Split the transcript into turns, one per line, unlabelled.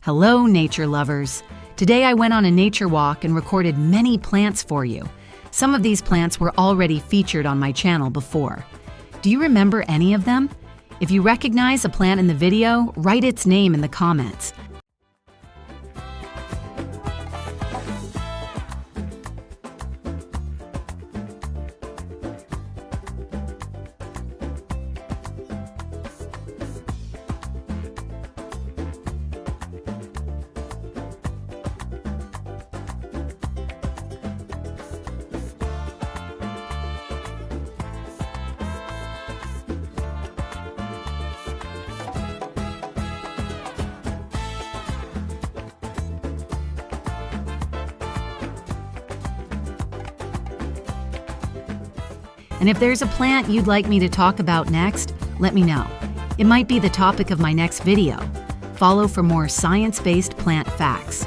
Hello, nature lovers. Today I went on a nature walk and recorded many plants for you. Some of these plants were already featured on my channel before. Do you remember any of them? If you recognize a plant in the video, write its name in the comments. And if there's a plant you'd like me to talk about next, let me know. It might be the topic of my next video. Follow for more science-based plant facts.